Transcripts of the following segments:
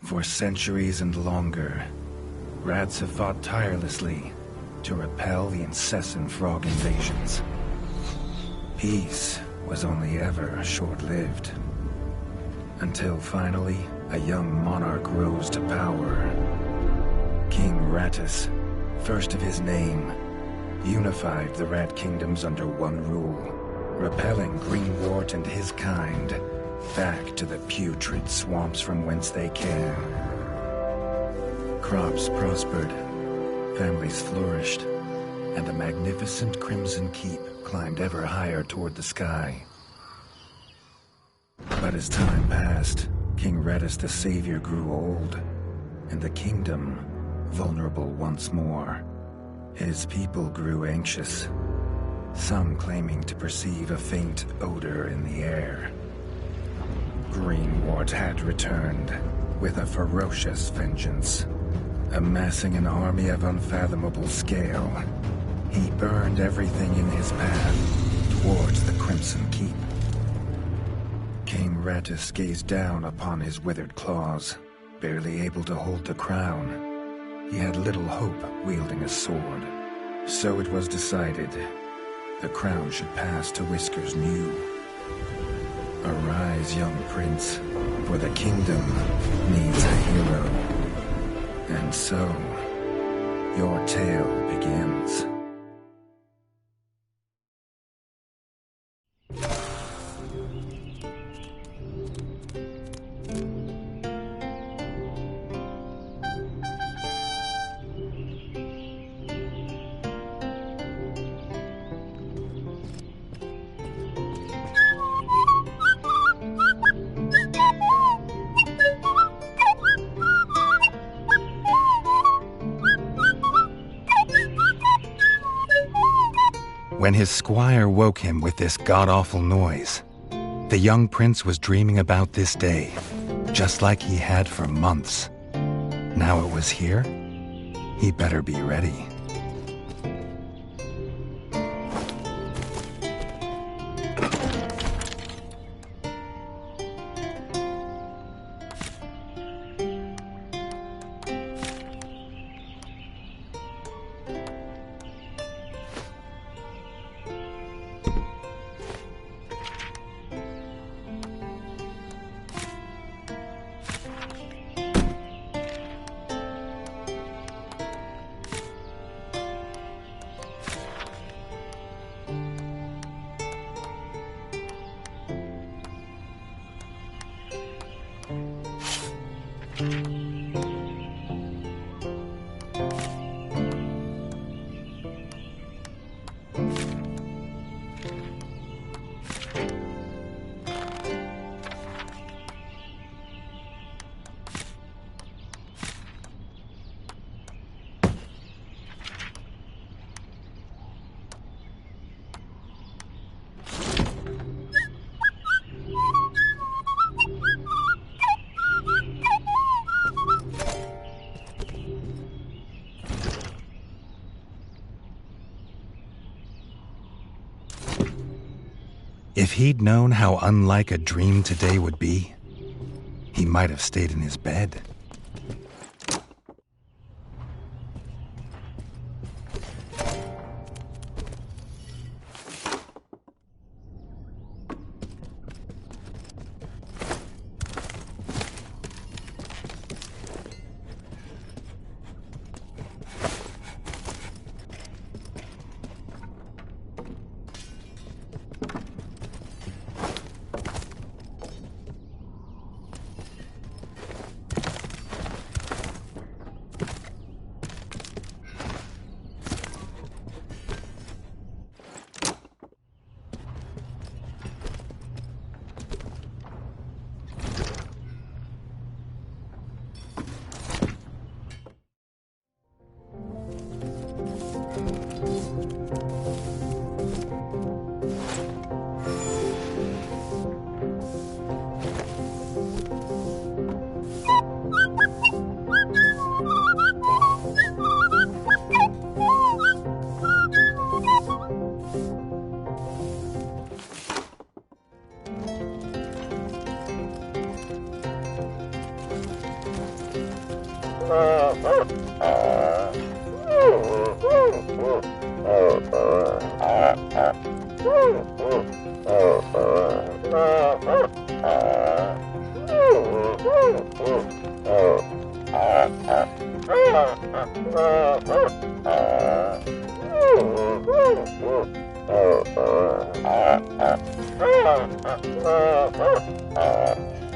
For centuries and longer, rats have fought tirelessly to repel the incessant frog invasions. Peace was only ever short-lived, until finally a young monarch rose to power. King Rattus, first of his name, unified the rat kingdoms under one rule, repelling Greenwort and his kind back to the putrid swamps from whence they came. Crops prospered, families flourished, and the magnificent Crimson Keep climbed ever higher toward the sky. But as time passed, King Rattus the Savior grew old, and the kingdom vulnerable once more. His people grew anxious, some claiming to perceive a faint odor in the air. Greenwort had returned with a ferocious vengeance. Amassing an army of unfathomable scale, he burned everything in his path towards the Crimson Keep. King Rattus gazed down upon his withered claws, barely able to hold the crown. He had little hope wielding a sword. So it was decided the crown should pass to Whiskers New. Arise, young prince, for the kingdom needs a hero. And so, your tale begins. When his squire woke him with this god-awful noise, the young prince was dreaming about this day, just like he had for months. Now it was here, he better be ready. If he'd known how unlike a dream today would be, he might have stayed in his bed.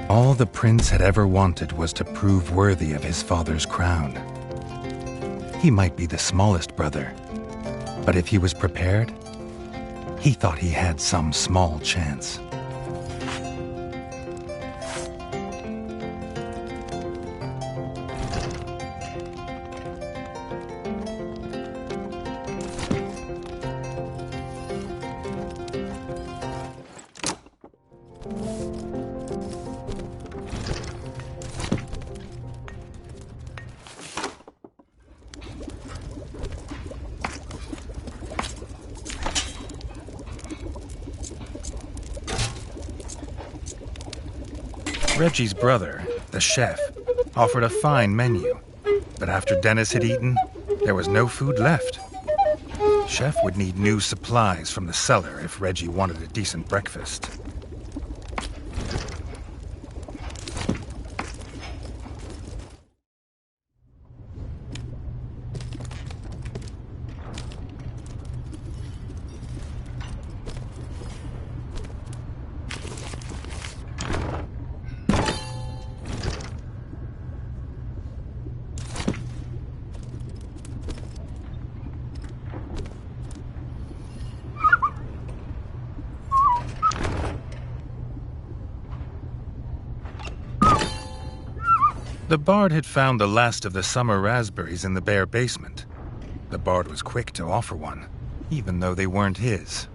All the prince had ever wanted was to prove worthy of his father's crown. He might be the smallest brother, but if he was prepared, he thought he had some small chance. Reggie's brother, the chef, offered a fine menu, but after Dennis had eaten, there was no food left. Chef would need new supplies from the cellar if Reggie wanted a decent breakfast. The bard had found the last of the summer raspberries in the bare basement. The bard was quick to offer one, even though they weren't his.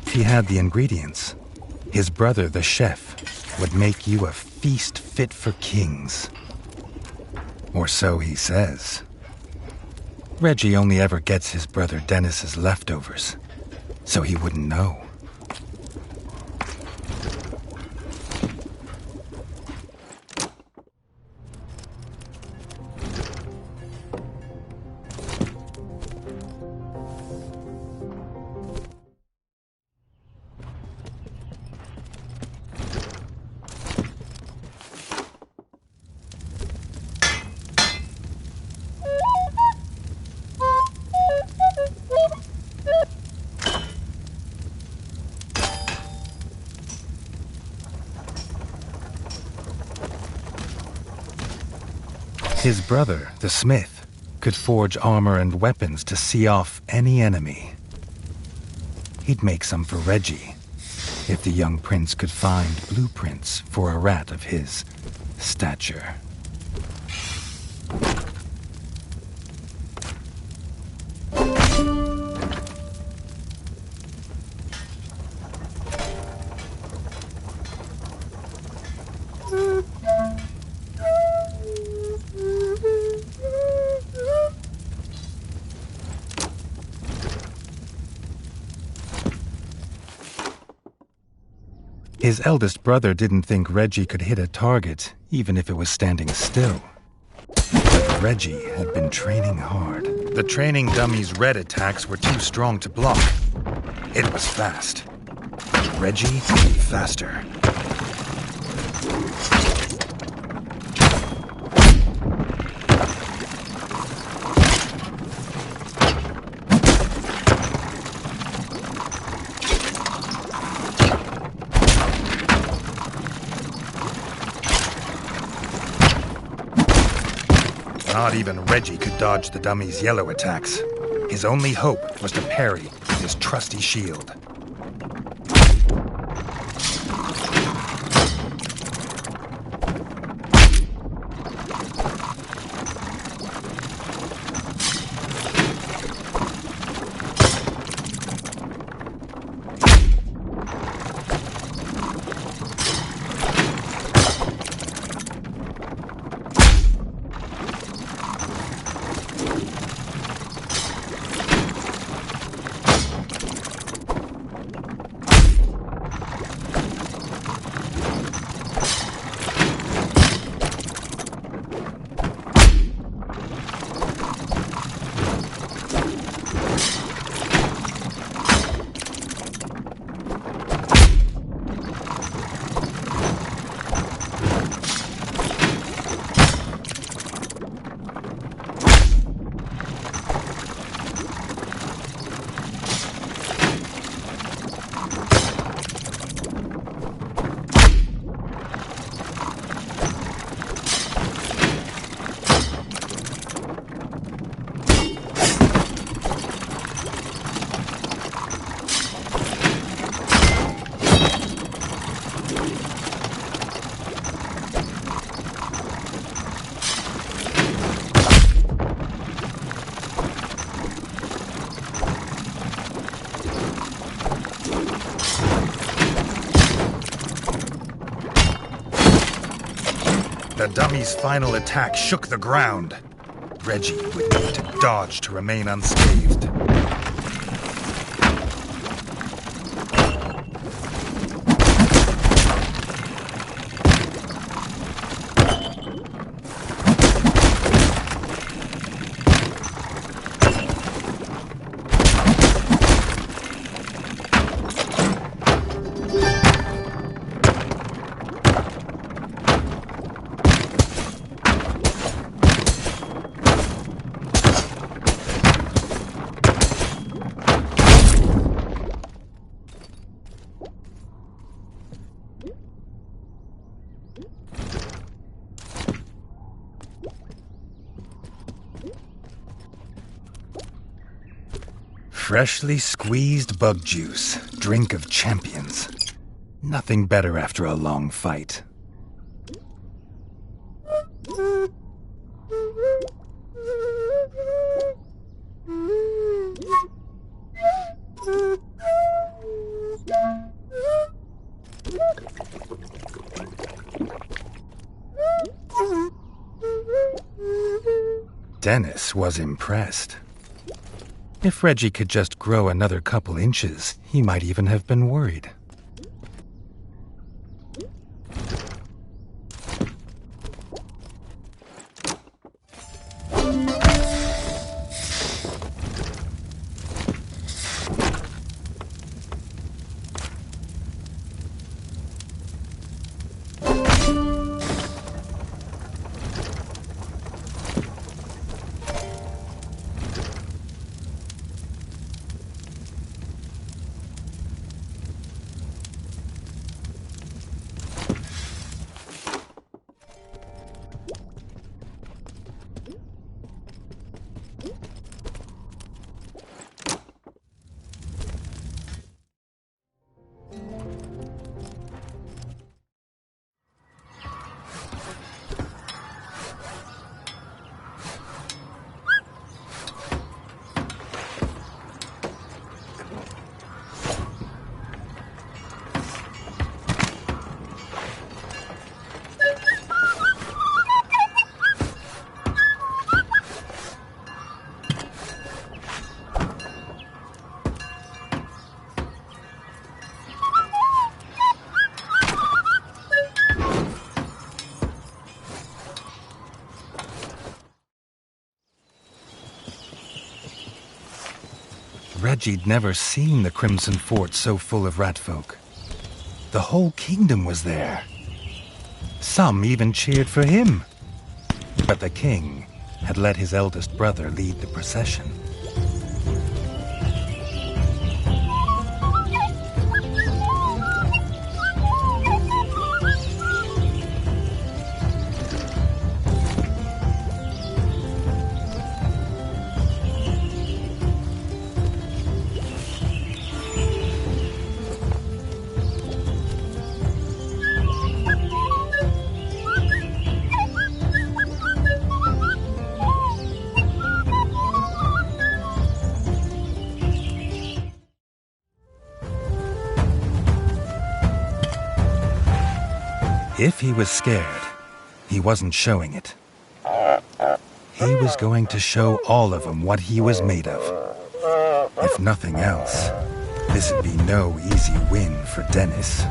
He had the ingredients. His brother, the chef, would make you a feast fit for kings. Or so he says. Reggie only ever gets his brother Dennis's leftovers, so he wouldn't know. His brother, the smith, could forge armor and weapons to see off any enemy. He'd make some for Reggie, if the young prince could find blueprints for a rat of his stature. His eldest brother didn't think Reggie could hit a target, even if it was standing still. But Reggie had been training hard. The training dummy's red attacks were too strong to block. It was fast. Reggie, faster. Not even Reggie could dodge the dummy's yellow attacks. His only hope was to parry with his trusty shield. the dummy's final attack shook the ground. Reggie would need to dodge to remain unscathed. Freshly squeezed bug juice, drink of champions. Nothing better after a long fight. Dennis was impressed. If Reggie could just grow another couple inches, he might even have been worried. Reggie'd never seen the Crimson Fort so full of ratfolk. The whole kingdom was there. Some even cheered for him. But the king had let his eldest brother lead the procession. If he was scared, he wasn't showing it. He was going to show all of them what he was made of. If nothing else, this'd be no easy win for Dennis.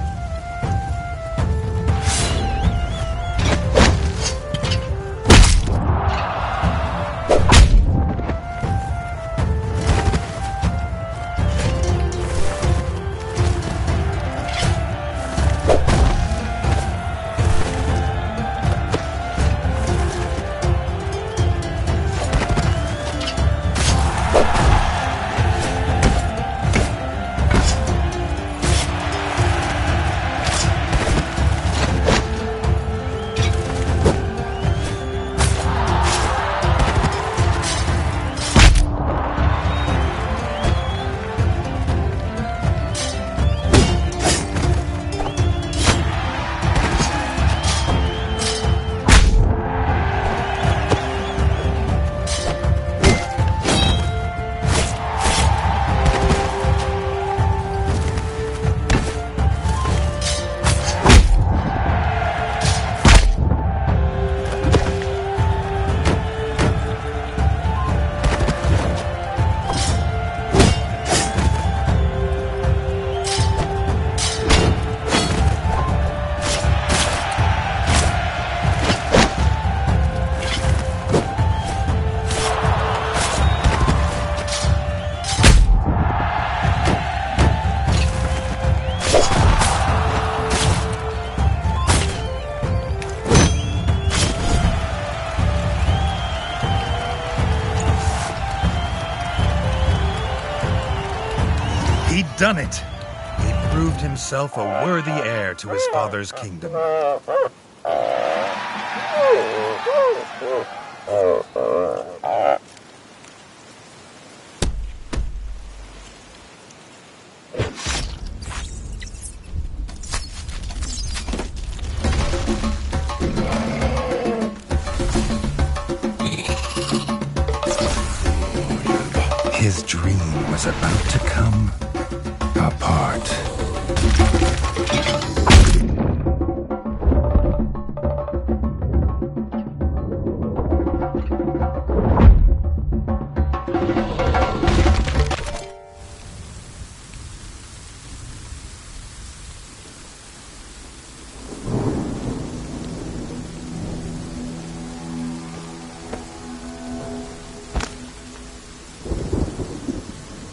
He'd done it! He proved himself a worthy heir to his father's kingdom. His dream was about to come apart.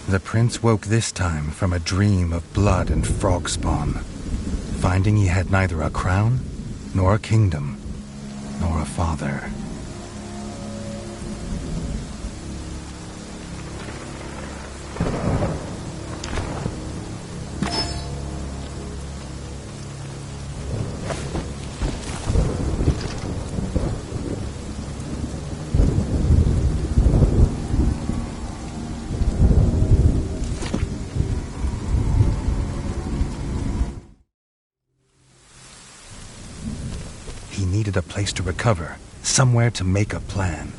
The prince woke this time from a dream of blood and frog spawn, finding he had neither a crown, nor a kingdom, nor a father. He needed a place to recover, somewhere to make a plan.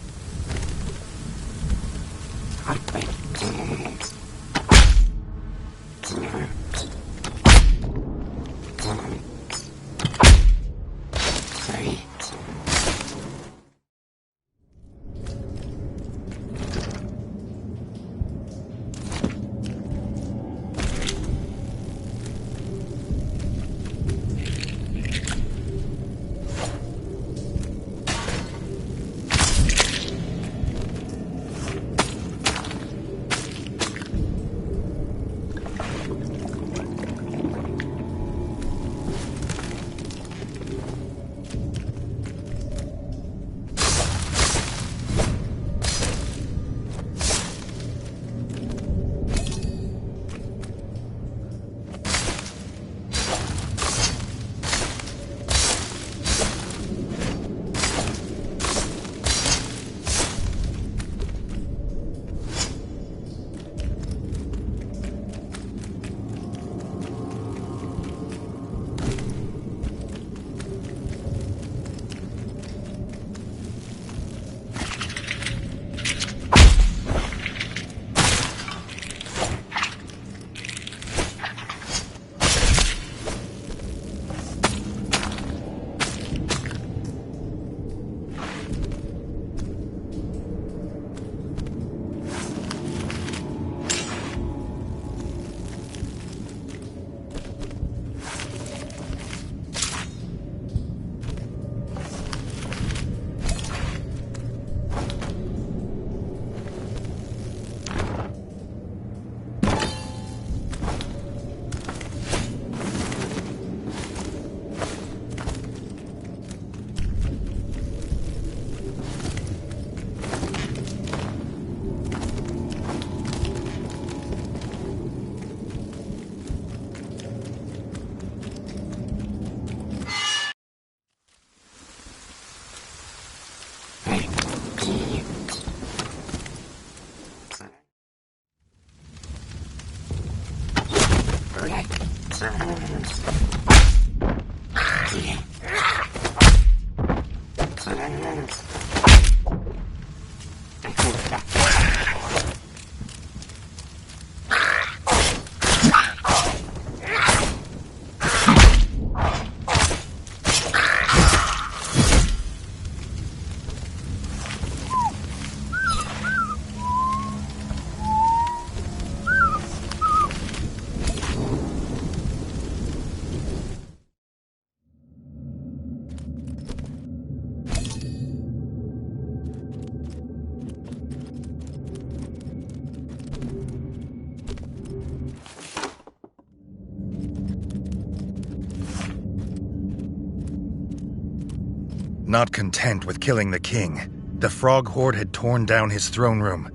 Not content with killing the king, the frog horde had torn down his throne room,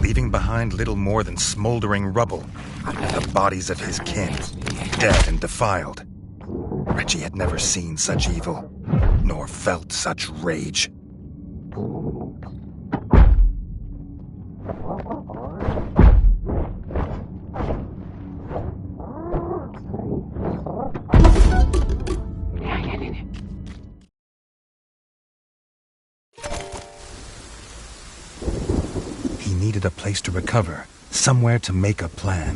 leaving behind little more than smoldering rubble, the bodies of his kin, dead and defiled. Reggie had never seen such evil, nor felt such rage. He needed a place to recover, somewhere to make a plan.